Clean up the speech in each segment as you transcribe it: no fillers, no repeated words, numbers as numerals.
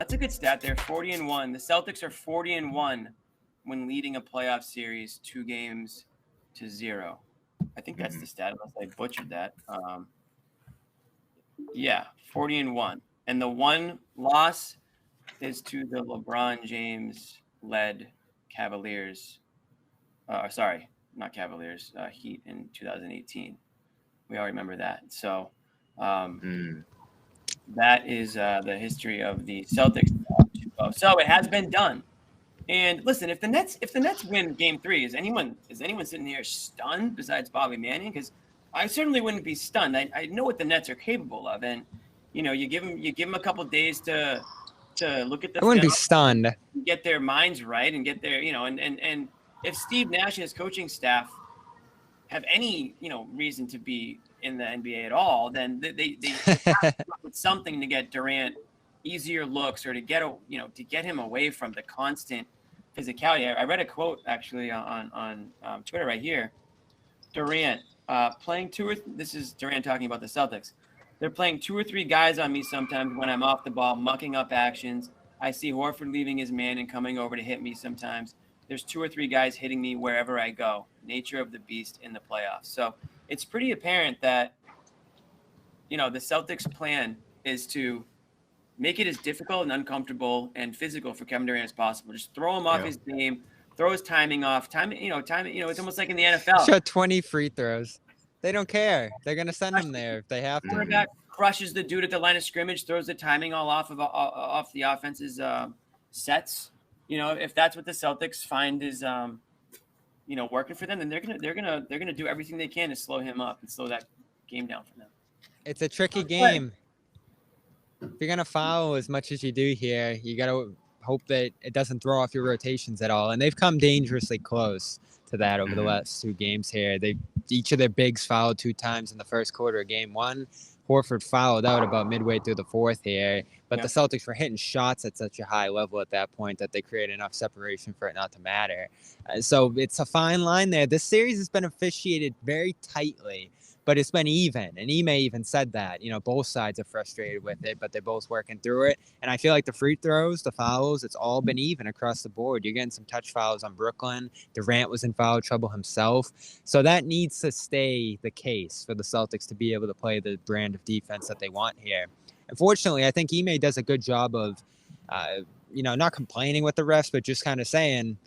That's a good stat there. 40-1. The Celtics are 40-1 when leading a playoff series 2-0. I think that's the stat, unless I butchered that. 40-1. And the one loss is to the LeBron James led Cavaliers. Sorry, not Cavaliers, Heat in 2018. We all remember that. So that is the history of the Celtics. So it has been done. And listen, if the Nets win Game 3, is anyone sitting here stunned besides Bobby Manning? Because I certainly wouldn't be stunned. I know what the Nets are capable of, and you give them a couple days to look at the. I wouldn't be stunned. Get their minds right and get their and if Steve Nash and his coaching staff have any reason to be in the NBA at all, then they have to come up with something to get Durant easier looks or to get him away from the constant physicality. I read a quote actually on Twitter right here. Durant playing this is Durant talking about the Celtics. They're playing 2 or 3 guys on me sometimes when I'm off the ball, mucking up actions. I see Horford leaving his man and coming over to hit me sometimes. There's 2 or 3 guys hitting me wherever I go. Nature of the beast in the playoffs. So it's pretty apparent that, the Celtics' plan is to make it as difficult and uncomfortable and physical for Kevin Durant as possible. Just throw him off his game, throw his timing off. It's almost like in the NFL. Shot 20 free throws. They don't care. They're going to send him there if they have to. Quarterback crushes the dude at the line of scrimmage, throws the timing all off the offense's sets. If that's what the Celtics find is working for them, then they're gonna do everything they can to slow him up and slow that game down for them. It's a tricky game. If you're gonna foul as much as you do here, you gotta hope that it doesn't throw off your rotations at all. And they've come dangerously close to that over the last 2 games here. Each of their bigs fouled 2 times in the first quarter of game 1. Horford fouled out about midway through the 4th here, but the Celtics were hitting shots at such a high level at that point that they created enough separation for it not to matter. So it's a fine line there. This series has been officiated very tightly, but it's been even. And Ime even said that, both sides are frustrated with it, but they're both working through it. And I feel like the free throws, the fouls, it's all been even across the board. You're getting some touch fouls on Brooklyn. Durant was in foul trouble himself. So that needs to stay the case for the Celtics to be able to play the brand of defense that they want here. Unfortunately, I think Ime does a good job of, not complaining with the refs, but just kind of saying,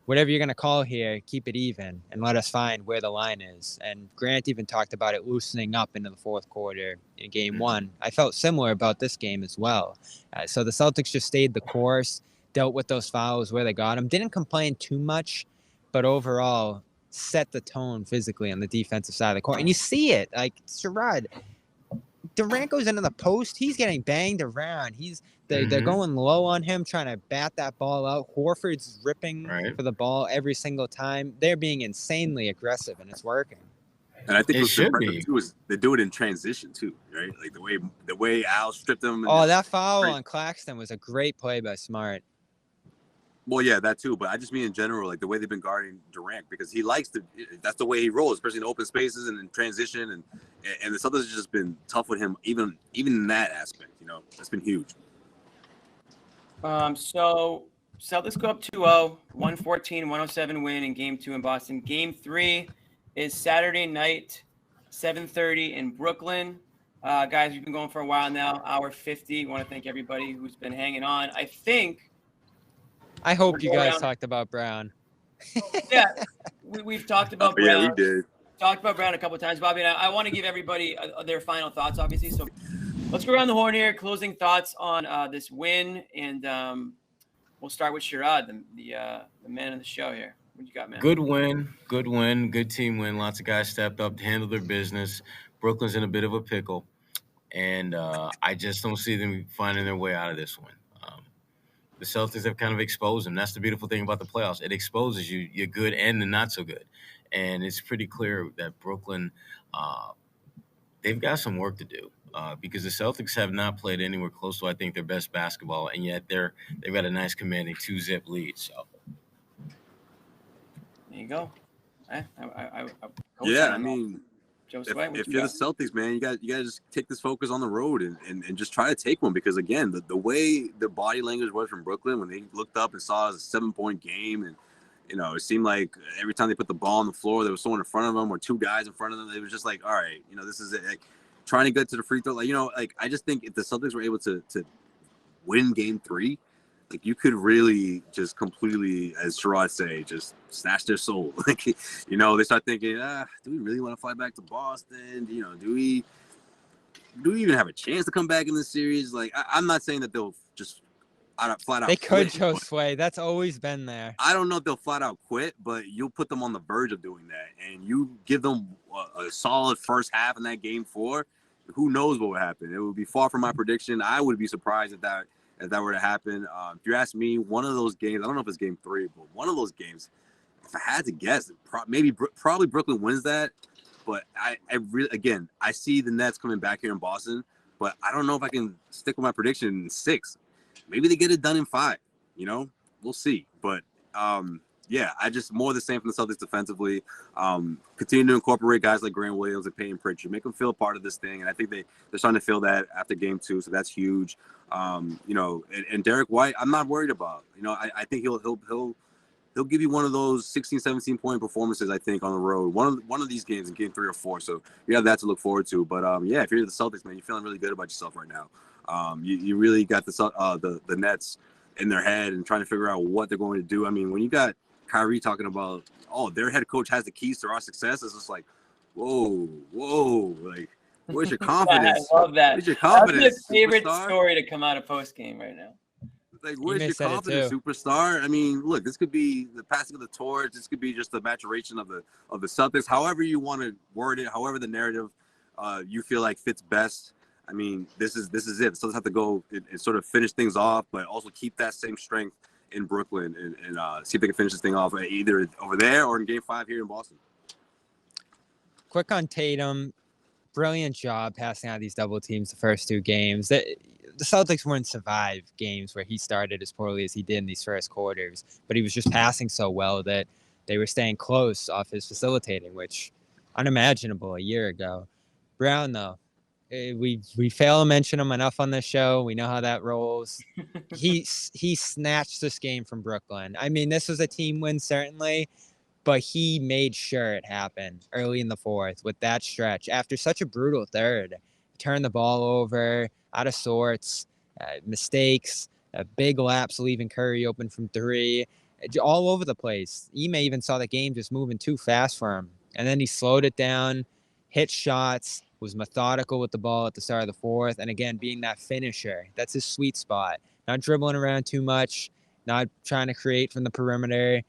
whatever you're going to call here, keep it even and let us find where the line is. And Grant even talked about it loosening up into the 4th quarter in game 1. I felt similar about this game as well. So the Celtics just stayed the course, dealt with those fouls where they got them, didn't complain too much, but overall set the tone physically on the defensive side of the court. And you see it, like Sherrod, Durant goes into the post. He's getting banged around. They're going low on him, trying to bat that ball out. Horford's ripping for the ball every single time. They're being insanely aggressive, and it's working. And I think it should be. They do it in transition too, right? Like the way Al stripped them. That foul on Claxton was a great play by Smart. Well, yeah, that too. But I just mean in general, like the way they've been guarding Durant, because he likes to. That's the way he rolls, especially in open spaces and in transition. And the Celtics have just been tough with him, even in that aspect. It's been huge. So Celtics go up 2-0, 114-107 win in Game 2 in Boston. Game 3 is Saturday night, 7:30 in Brooklyn. Guys, we've been going for a while now, hour 50. Want to thank everybody who's been hanging on. I hope you guys talked about Brown. Yeah, we've talked about Brown. Yeah, we did. Talked about Brown a couple of times, Bobby, and I want to give everybody their final thoughts, obviously. So let's go around the horn here. Closing thoughts on this win, and we'll start with Sherrod, the man of the show here. What you got, man? Good win, good team win. Lots of guys stepped up to handle their business. Brooklyn's in a bit of a pickle, and I just don't see them finding their way out of this one. The Celtics have kind of exposed them. That's the beautiful thing about the playoffs. It exposes you, you're good and the not so good. And it's pretty clear that Brooklyn, they've got some work to do because the Celtics have not played anywhere close to, I think, their best basketball, and yet they've got a nice commanding 2-zip lead. So there you go. I mean, Joe Sway, if you're the Celtics, man, you got to just take this focus on the road and just try to take one, because again, the way the body language was from Brooklyn when they looked up and saw it was a 7-point game, and it seemed like every time they put the ball on the floor, there was someone in front of them or two guys in front of them. It was just like, all right, this is it. Like, trying to get to the free throw, like I just think if the Celtics were able to win Game 3, like you could really just completely, as Sherrod say, just snatch their soul. Like, they start thinking, do we really want to fly back to Boston? Do we even have a chance to come back in this series? Like, I'm not saying that they'll just flat out. They could, quit, Joe Sway. That's always been there. I don't know if they'll flat out quit, but you'll put them on the verge of doing that, and you give them a solid first half in that Game 4. Who knows what would happen? It would be far from my prediction. I would be surprised if that were to happen. If you ask me, one of those games, I don't know if it's Game 3, but one of those games, if I had to guess, probably Brooklyn wins that. But I really, again, I see the Nets coming back here in Boston, but I don't know if I can stick with my prediction in 6. Maybe they get it done in 5. We'll see. But yeah, I just more the same from the Celtics defensively. Continue to incorporate guys like Grant Williams and Peyton Pritchard, make them feel a part of this thing, and I think they're starting to feel that after Game 2, so that's huge. And Derek White, I'm not worried about. I think he'll give you one of those 16, 17 point performances, I think, on the road. One of these games in Game 3 or 4. So you have that to look forward to. But yeah, if you're the Celtics, man, you're feeling really good about yourself right now. You really got the Nets in their head and trying to figure out what they're going to do. I mean, when you got Kyrie talking about, their head coach has the keys to our success, it's just like, whoa, like, where's your confidence? I love that. Where's your confidence? That's my favorite superstar? story to come out of postgame right now. Like, where's your confidence, superstar? I mean, look, this could be the passing of the torch. This could be just the maturation of the Celtics. However you want to word it, however the narrative you feel like fits best. I mean, this is it. The Celtics have to go and sort of finish things off, but also keep that same strength in Brooklyn and see if they can finish this thing off either over there or in Game 5 here in Boston. Quick on Tatum. Brilliant job passing out these double teams the first 2 games. The Celtics wouldn't survive games where he started as poorly as he did in these first quarters, but he was just passing so well that they were staying close off his facilitating, which unimaginable a year ago. Brown, though, we fail to mention him enough on this show. We know how that rolls. He snatched this game from Brooklyn. I mean, this was a team win, certainly, but he made sure it happened early in the 4th with that stretch. After such a brutal third, turned the ball over, out of sorts, mistakes, big laps leaving Curry open from 3, all over the place. Ime even saw the game just moving too fast for him. And then he slowed it down, hit shots, was methodical with the ball at the start of the 4th, and again, being that finisher. That's his sweet spot. Not dribbling around too much, not trying to create from the perimeter,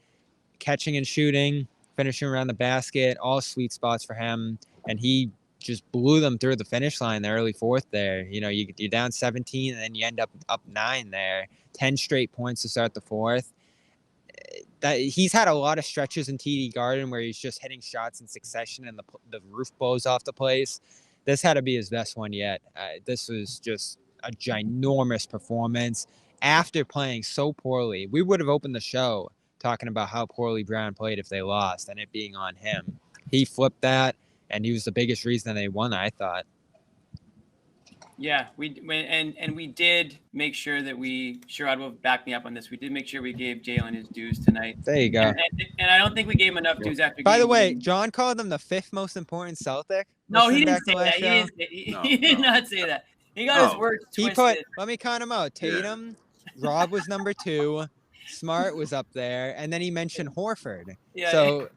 catching and shooting, finishing around the basket, all sweet spots for him. And he just blew them through the finish line the early 4th there. You're down 17, and then you end up 9 there. 10 straight points to start the 4th. He's had a lot of stretches in TD Garden where he's just hitting shots in succession and the roof blows off the place. This had to be his best one yet. This was just a ginormous performance after playing so poorly. We would have opened the show talking about how poorly Brown played if they lost and it being on him. He flipped that, and he was the biggest reason they won, I thought. Yeah, we did make sure that Sherrod will back me up on this. We did make sure we gave Jalen his dues tonight. There you go. And I don't think we gave him enough dues after. By the way, John called him the 5th most important Celtic. No, he didn't say that. He did not say that. He got his words twisted. Let me count him out. Tatum, Rob was number 2, Smart was up there, and then he mentioned Horford. Yeah. So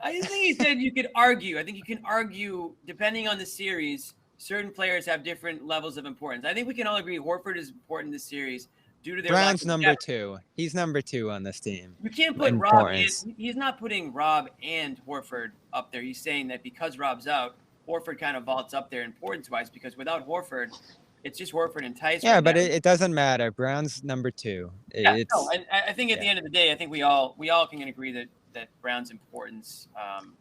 I think he said you could argue. I think you can argue depending on the series. Certain players have different levels of importance. I think we can all agree Horford is important in this series due to their Brown's number 2. He's number 2 on this team. You can't put Rob and he's not putting Rob and Horford up there. He's saying that because Rob's out, Horford kind of vaults up there importance-wise because without Horford, it's just Horford and Tice. Yeah, but it doesn't matter. Brown's number 2. Yeah, and I think at the end of the day, I think we all can agree that Brown's importance.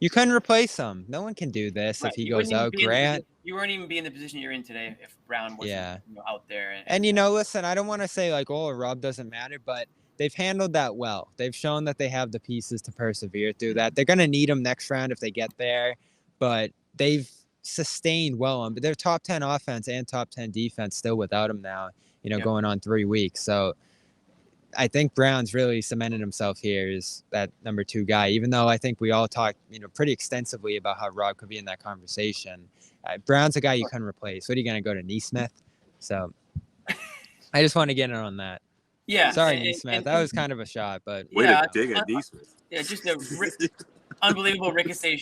You couldn't replace him. No one can do this if he goes out. Grant. You weren't even be in the position you're in today if Brown wasn't out there. And listen, I don't want to say like, Rob doesn't matter, but they've handled that well. They've shown that they have the pieces to persevere through that. They're going to need him next round if they get there, but they've sustained well on, but they're top 10 offense and top 10 defense still without him now, going on 3 weeks. So I think Brown's really cemented himself here as that number 2 guy, even though I think we all talked, pretty extensively about how Rob could be in that conversation. Brown's a guy you couldn't replace. What are you going to go to Neesmith? So I just want to get in on that. Yeah. Sorry, Neesmith. That was kind of a shot, but way to dig at Neesmith. Yeah, just a unbelievable ricochet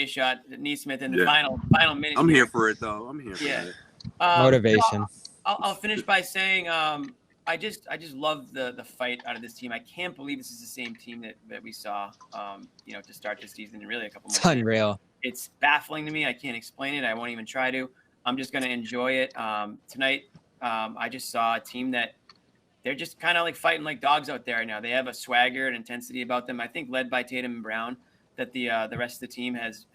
shot at Neesmith in the final minute. I'm here for it though. I'm here for it. Motivation. I'll finish by saying I just love the fight out of this team. I can't believe this is the same team that we saw to start the season, and really a couple more. It's unreal. It's baffling to me. I can't explain it. I won't even try to. I'm just going to enjoy it. Tonight, I just saw a team that they're just kind of like fighting like dogs out there right now. They have a swagger and intensity about them. I think led by Tatum and Brown, that the rest of the team has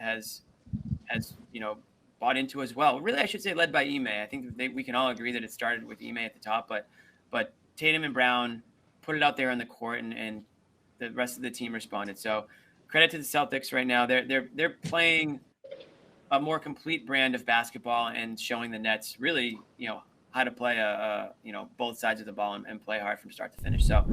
bought into as well. Really, I should say led by Ime. I think we can all agree that it started with Ime at the top, but Tatum and Brown put it out there on the court, and the rest of the team responded. So credit to the Celtics right now. They're playing a more complete brand of basketball and showing the Nets really, how to play both sides of the ball and play hard from start to finish. So